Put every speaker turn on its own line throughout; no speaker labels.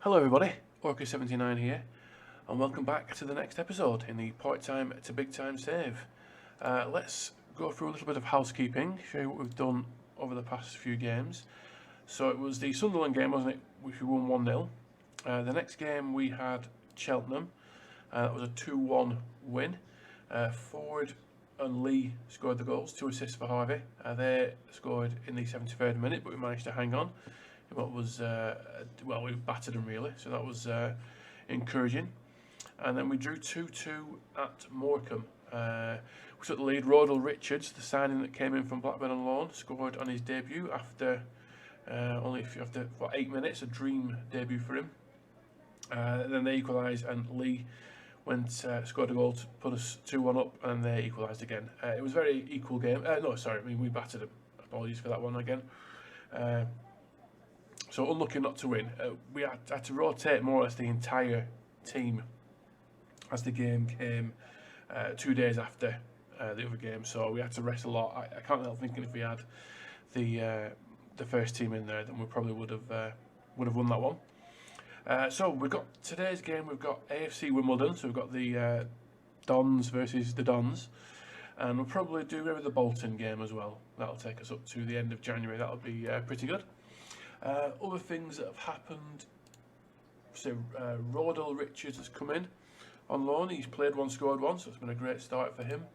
Hello everybody, FM22 here, and welcome back to the next episode in the Part Time to Big Time Save. Let's go through a little bit of housekeeping, show you what we've done over the past few games. So it was the Sunderland game, wasn't it, which we won 1-0. The next game we had Cheltenham. That was a 2-1 win. Ford and Lee scored the goals, 2 assists for Harvey. They scored in the 73rd minute, but we managed to hang on. What was we battered them really, so that was encouraging. And then we drew 2-2 at Morecambe. We took the lead. Rodel Richards, the signing that came in from Blackburn on loan, scored on his debut after 8 minutes, a dream debut for him. Then they equalised, and Lee scored a goal to put us 2-1 up, and they equalised again. It was a very equal game. We battered them. Apologies for that one again. So unlucky not to win. We had to rotate more or less the entire team as the game came 2 days after the other game. So we had to rest a lot. I can't help thinking if we had the first team in there, then we probably would have won that one. So we've got today's game. We've got AFC Wimbledon. So we've got the Dons versus the Dons, and we'll probably do maybe the Bolton game as well. That'll take us up to the end of January. That'll be pretty good. Other things that have happened, so Rodel Richards has come in on loan. He's played one, scored one, so it's been a great start for him.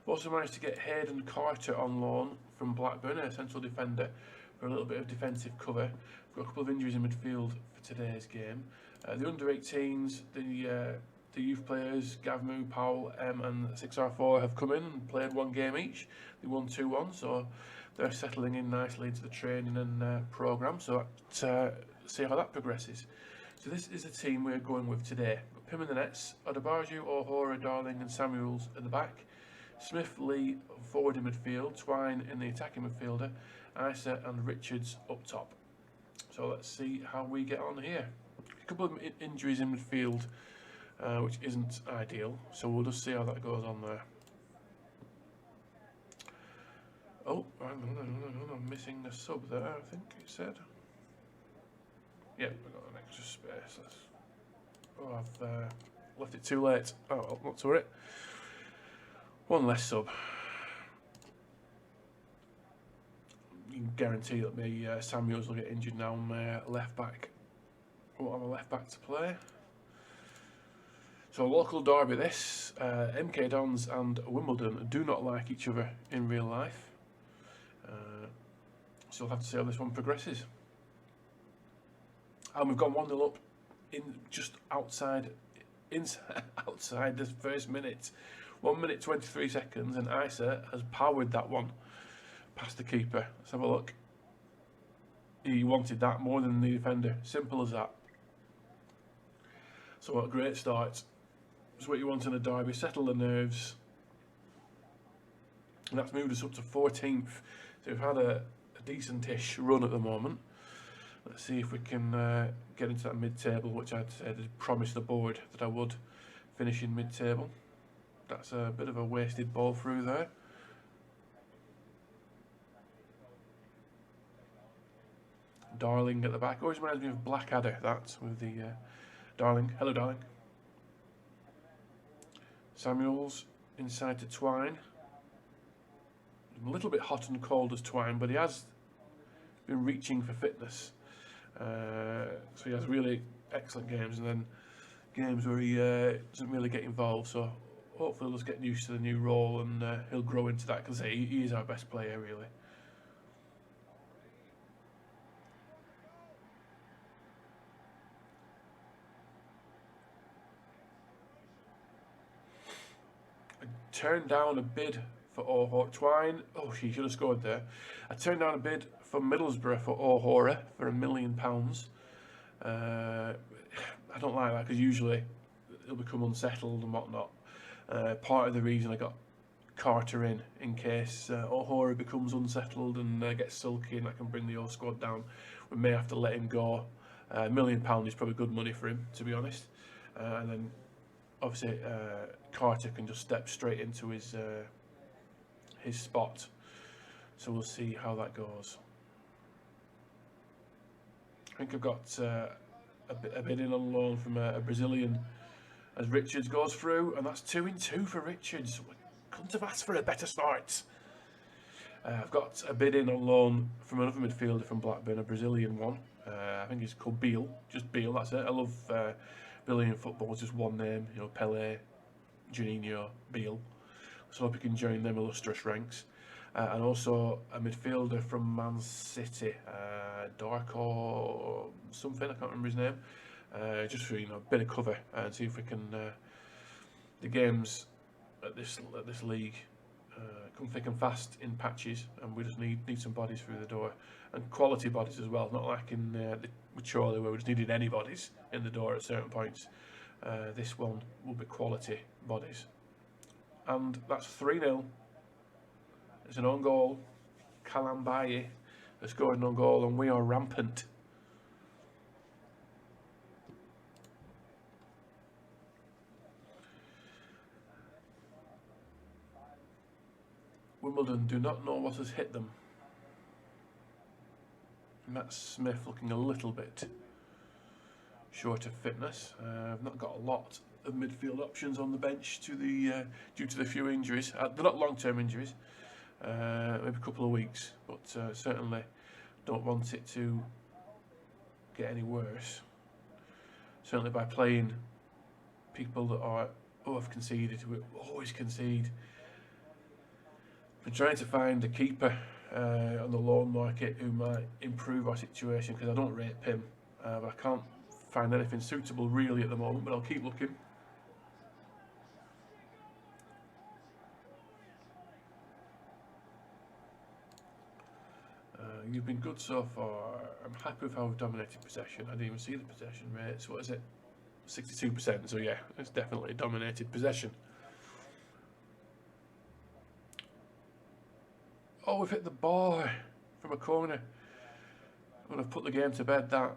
We've also managed to get Hayden Carter on loan from Blackburn, a central defender, for a little bit of defensive cover. We've got a couple of injuries in midfield for today's game. The under-18s, the youth players, Gavmu, Powell, and 6R4 have come in and played one game each. They won 2-1, so they're settling in nicely into the training and programme, so see how that progresses. So this is the team we're going with today. Pim in the nets, Adebarju, O'Hora, Darling and Samuels at the back, Smith, Lee forward in midfield, Twine in the attacking midfielder, Isa and Richards up top. So let's see how we get on here. A couple of injuries in midfield, which isn't ideal, so we'll just see how that goes on there. Oh, I'm missing a sub there, I think it said. Yep, I've got an extra space. I've left it too late. Oh, well, not to worry. One less sub. You can guarantee that me Samuels will get injured now. My left back won't have a left back to play. So a local derby this. MK Dons and Wimbledon do not like each other in real life. So we'll have to see how this one progresses. And we've gone 1-0 up in just outside the first minute. 1 minute 23 seconds, and Isa has powered that one past the keeper. Let's have a look. He wanted that more than the defender. Simple as that. So what a great start. It's what you want in a derby. Settle the nerves. And that's moved us up to 14th. So we've had a decent-ish run at the moment. Let's see if we can get into that mid-table, which I'd said had promised the board that I would finish in mid-table. That's a bit of a wasted ball through there. Darling at the back. Always reminds me of Blackadder, that, with the Darling. Hello, Darling. Samuels inside to Twine. A little bit hot and cold as Twine, but he has been reaching for fitness. So he has really excellent games, and then games where he doesn't really get involved. So hopefully he'll just get used to the new role, and he'll grow into that, because he is our best player, really. I turned down a bid for O'Hora. Twine, oh, she should have scored there. I turned down a bid for Middlesbrough for O'Hora for £1 million. I don't like that, because usually he'll become unsettled and whatnot. Part of the reason I got Carter in case O'Hora becomes unsettled and gets sulky and I can bring the whole squad down. We may have to let him go. £1 million is probably good money for him, to be honest. And then obviously Carter can just step straight into his spot. So we'll see how that goes. I think I've got a bid in on loan from a Brazilian as Richards goes through, and that's 2 in 2 for Richards. We couldn't have asked for a better start. I've got a bid in on loan from another midfielder from Blackburn, a Brazilian one. I think he's called Beale, just Beale, that's it. I love Brazilian football, just one name, you know, Pele, Juninho, Beale. So I hope he can join them illustrious ranks. And also a midfielder from Man City, Darko something, I can't remember his name. Just for, you know, a bit of cover and see if we can the games at this league come thick and fast in patches, and we just need some bodies through the door, and quality bodies as well. Not like in with Chorley where we just needed any bodies in the door at certain points. This one will be quality bodies, and that's 3-0. It's an own goal. Kalambaye has scored an own goal, and we are rampant. Wimbledon do not know what has hit them. Matt Smith looking a little bit short of fitness. I've not got a lot of midfield options on the bench due to the few injuries. They're not long-term injuries, maybe a couple of weeks, but certainly don't want it to get any worse. Certainly by playing people that are have conceded, we always concede. Been trying to find a keeper on the loan market who might improve our situation, because I don't rate Pim, but I can't find anything suitable really at the moment, but I'll keep looking. You've been good so far. I'm happy with how we've dominated possession. I didn't even see the possession rates. What is it? 62%, so yeah, it's definitely dominated possession. Oh, we've hit the bar from a corner. I'm going to put the game to bed, that.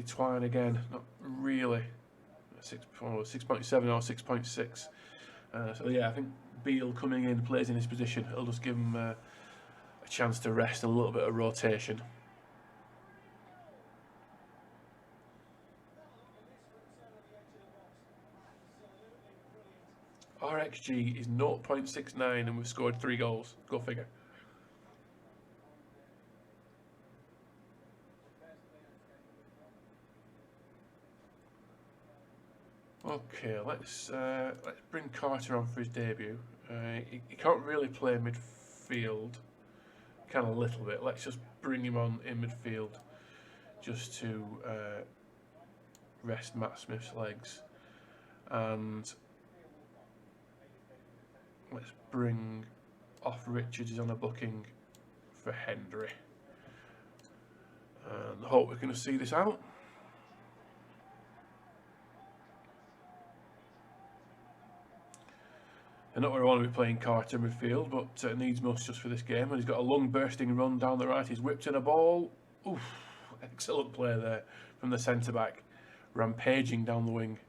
Twine again, not really. 6.7 or 6.6. So yeah, I think Beale coming in, plays in his position. It'll just give him a chance to rest and a little bit of rotation. Our XG is 0.69 and we've scored 3 goals. Go figure. Okay, let's bring Carter on for his debut. He can't really play midfield, can a little bit. Let's just bring him on in midfield just to rest Matt Smith's legs, and let's bring off Richards. He's on a booking for Hendry, and I hope we're going to see this out. And not where I want to be playing Carter midfield, but needs must just for this game. And he's got a lung bursting run down the right. He's whipped in a ball. Oof, excellent play there from the centre back, rampaging down the wing.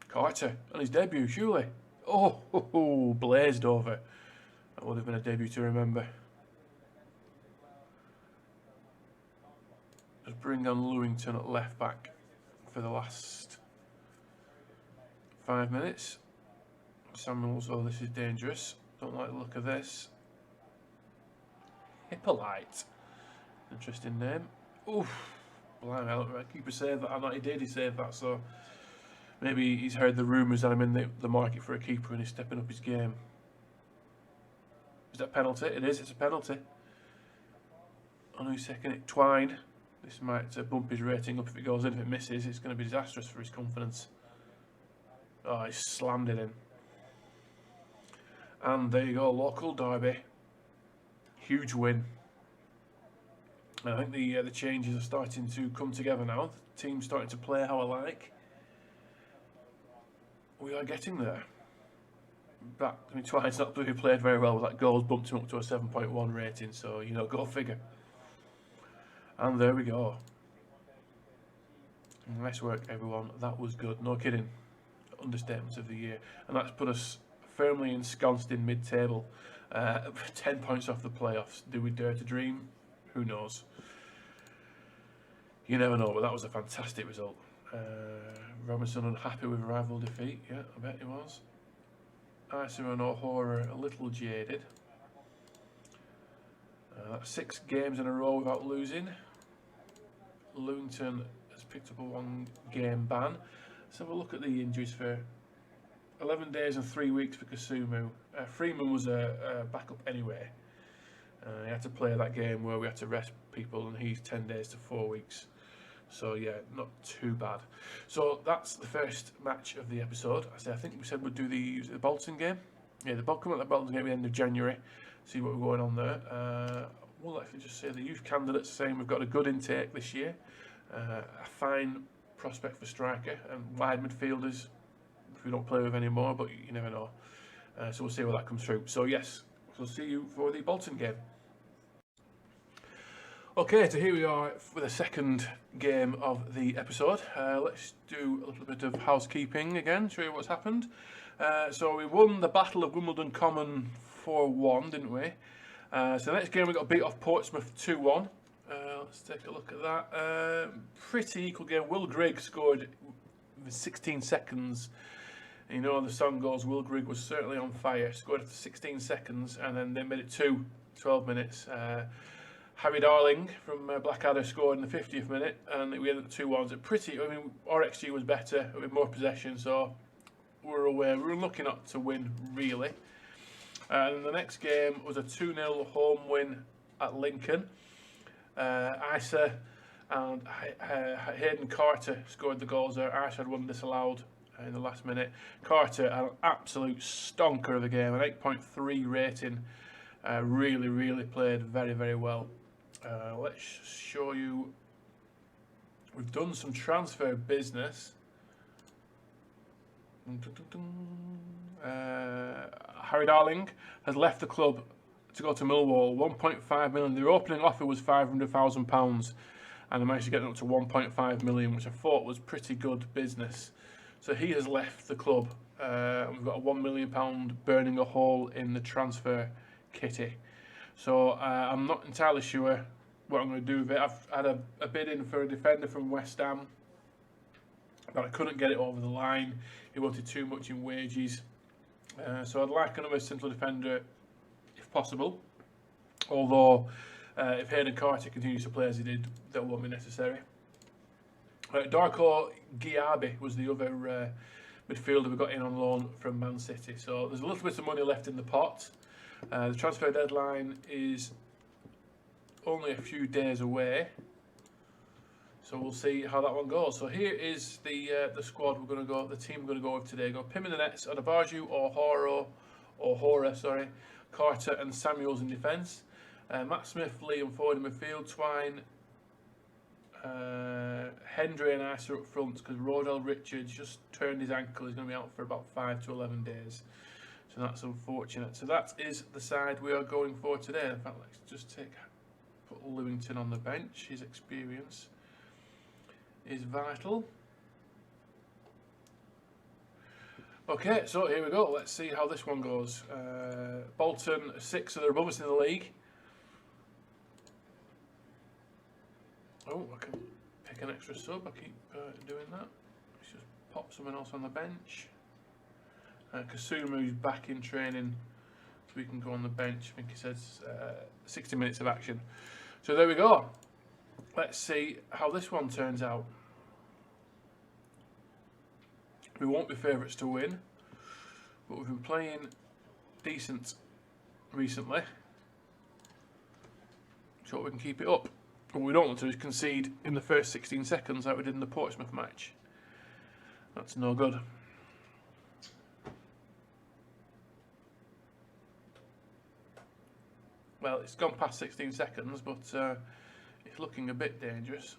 Carter on his debut, surely. Oh, blazed over. That would have been a debut to remember. Just bring on Lewington at left back for the last 5 minutes. Samuels, oh, this is dangerous. Don't like the look of this. Hippolyte. Interesting name. Oof. Blimey, keeper saved that. I know he did, he saved that, so maybe he's heard the rumours that I'm in the market for a keeper and he's stepping up his game. Is that a penalty? It is, it's a penalty. On who's second it? Twine. This might bump his rating up if it goes in. If it misses, it's going to be disastrous for his confidence. Oh, he slammed it in. And there you go, local derby. Huge win. And I think the changes are starting to come together now. The team's starting to play how I like. We are getting there. that, I mean, Twine's not really played very well with that goals, bumped him up to a 7.1 rating, so, you know, go figure. And there we go. Nice work, everyone. That was good. No kidding. Understatement of the year. And that's put us firmly ensconced in mid-table. 10 points off the playoffs. Do we dare to dream? Who knows? You never know, but that was a fantastic result. Robinson unhappy with rival defeat. Yeah, I bet he was. Isa and O'Hora a little jaded. That's 6 games in a row without losing. Luton has picked up a 1-game ban. Let's have a look at the injuries for 11 days and 3 weeks for Kasumu. Freeman was a backup anyway. He had to play that game where we had to rest people, and he's 10 days to 4 weeks. So yeah, not too bad. So that's the first match of the episode. I think we said we'd do the Bolton game. Yeah, the Bolton game at the end of January. See what we're going on there. We'll actually just say the youth candidates saying we've got a good intake this year. A fine prospect for striker and wide midfielders, if we don't play with anymore, but you never know. So we'll see where that comes through. So yes, we'll see you for the Bolton game. Okay, so here we are with the second game of the episode. Let's do a little bit of housekeeping again, show you what's happened. So we won the Battle of Wimbledon Common 4-1, didn't we? So the next game we got beat off Portsmouth 2-1. Let's take a look at that. Pretty equal game. Will Grigg scored in 16 seconds. You know, the song goes, Will Grigg was certainly on fire. Scored after 16 seconds, and then they made it 12 minutes. Harry Darling from Blackadder scored in the 50th minute, and we ended up 2-1. I mean, our XG was better with more possession, so we're aware. We were lucky not to win, really. And the next game was a 2-0 home win at Lincoln. Isa and Hayden Carter scored the goals there. Isa had one disallowed in the last minute. Carter had an absolute stonker of a game, an 8.3 rating. Really played very, very well. Let's show you. We've done some transfer business. Harry Darling has left the club to go to Millwall. 1.5 million. Their opening offer was £500,000, and they managed to get it up to 1.5 million, which I thought was pretty good business. So he has left the club. We've got a £1 million burning a hole in the transfer kitty. So I'm not entirely sure what I'm going to do with it. I've had a bid in for a defender from West Ham, but I couldn't get it over the line. He wanted too much in wages. So I'd like another central defender if possible. Although if Hayden Carter continues to play as he did, that won't be necessary. Darko Giabi was the other midfielder we got in on loan from Man City. So there's a little bit of money left in the pot. The transfer deadline is only a few days away, so we'll see how that one goes. So here is the squad we're going to go. The team we're going to go with today. Got Pim in the nets, Adabaju, O'Hora, Carter and Samuels in defence. Matt Smith, Liam Ford in midfield. Twine, Hendry and Isa up front because Rodell Richards just turned his ankle. He's going to be out for about 5 to 11 days. So that's unfortunate. So that is the side we are going for today. In fact, let's just put Lewington on the bench. His experience is vital. Okay, so here we go. Let's see how this one goes. Bolton 6, so they're above us in the league. Oh, I can pick an extra sub. I keep doing that. Let's just pop someone else on the bench. Kasumu's back in training, so we can go on the bench. I think he says 60 minutes of action. So there we go. Let's see how this one turns out. We won't be favourites to win, but we've been playing decent recently. So we can keep it up. What we don't want to do is concede in the first 16 seconds like we did in the Portsmouth match. That's no good. Well, it's gone past 16 seconds, but it's looking a bit dangerous.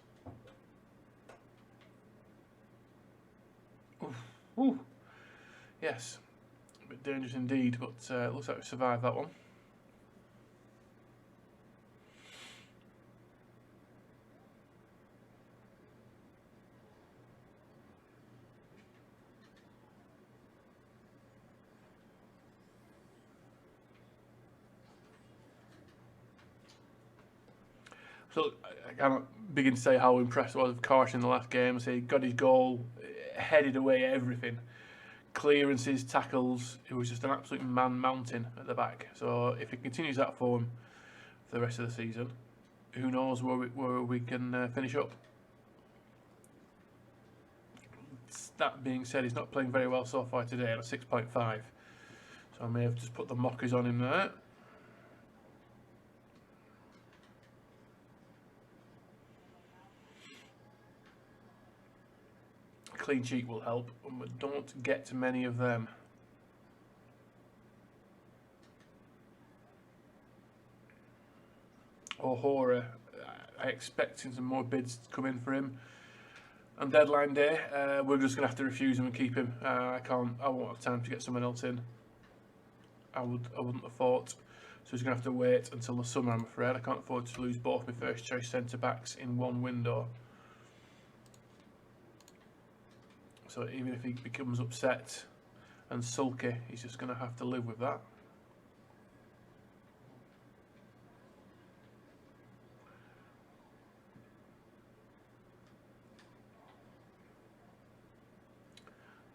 Ooh. Yes, a bit dangerous indeed, but it looks like we survived that one. So I cannot begin to say how impressed I was with Karsh in the last game. So he got his goal, headed away everything. Clearances, tackles, it was just an absolute man mountain at the back. So if he continues that form for the rest of the season, who knows where we can finish up. That being said, he's not playing very well so far today at a 6.5. So I may have just put the mockers on him there. Clean sheet will help, but don't get many of them. O'Hora, I expecting some more bids to come in for him. On deadline day, we're just gonna have to refuse him and keep him. I won't have time to get someone else in. I wouldn't have thought. So he's gonna have to wait until the summer, I'm afraid. I can't afford to lose both my first choice centre backs in one window. So even if he becomes upset and sulky, he's just going to have to live with that.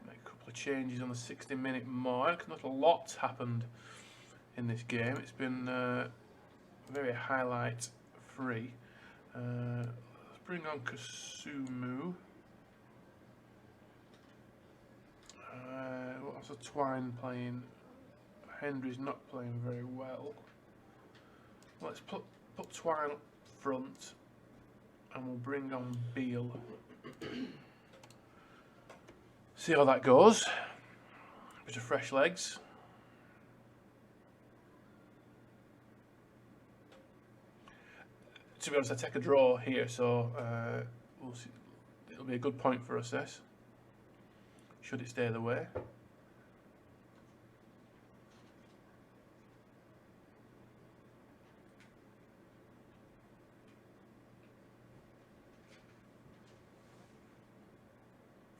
Make a couple of changes on the 60-minute mark. Not a lot happened in this game. It's been very highlight free. Let's bring on Kasumu. What's a Twine playing? Henry's not playing very well. Let's put Twine up front, and we'll bring on Beale. See how that goes. Bit of fresh legs. To be honest, I take a draw here, so we'll see. It'll be a good point for us, this. Should it stay the way?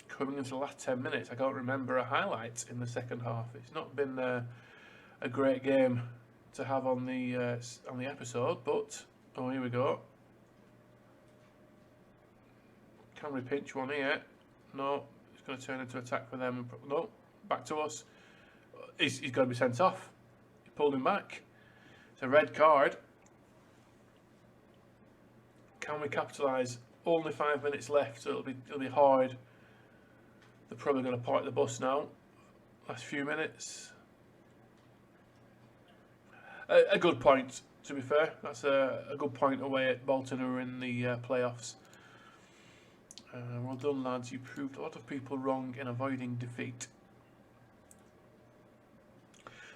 Coming into the last 10 minutes, I can't remember a highlight in the second half. It's not been a great game to have on the episode, but oh, here we go. Can we pinch one here? No. It's going to turn into attack for them. No, back to us. He's got to be sent off. He pulled him back. It's a red card. Can we capitalise? Only 5 minutes left, so it'll be hard. They're probably going to park the bus now. Last few minutes. A good point, to be fair. That's a good point away at Bolton, who are in the playoffs. Well done, lads. You proved a lot of people wrong in avoiding defeat.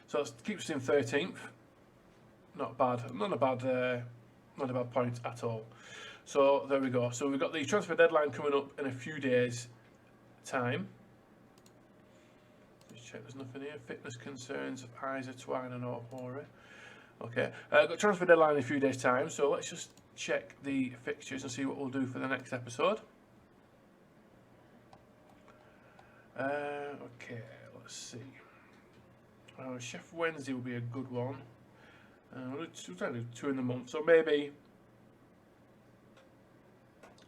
So that keeps us in 13th. Not bad. Not a bad point at all. So there we go. So we've got the transfer deadline coming up in a few days' time. Just check there's nothing here. Fitness concerns of Isa, Twine and O'Hora. Okay. Got transfer deadline in a few days' time. So let's just check the fixtures and see what we'll do for the next episode. Okay, let's see. Chef Wednesday will be a good one. We'll do 2 in the month, so maybe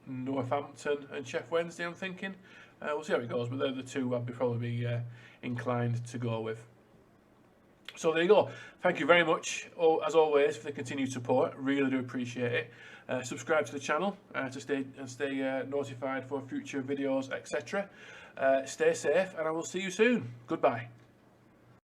Northampton and Chef Wednesday, I'm thinking. We'll see how it goes, but they're the two I'd probably be inclined to go with. So there you go. Thank you very much, as always, for the continued support. Really do appreciate it. Subscribe to the channel to stay notified for future videos, etc. Stay safe, and I will see you soon. Goodbye.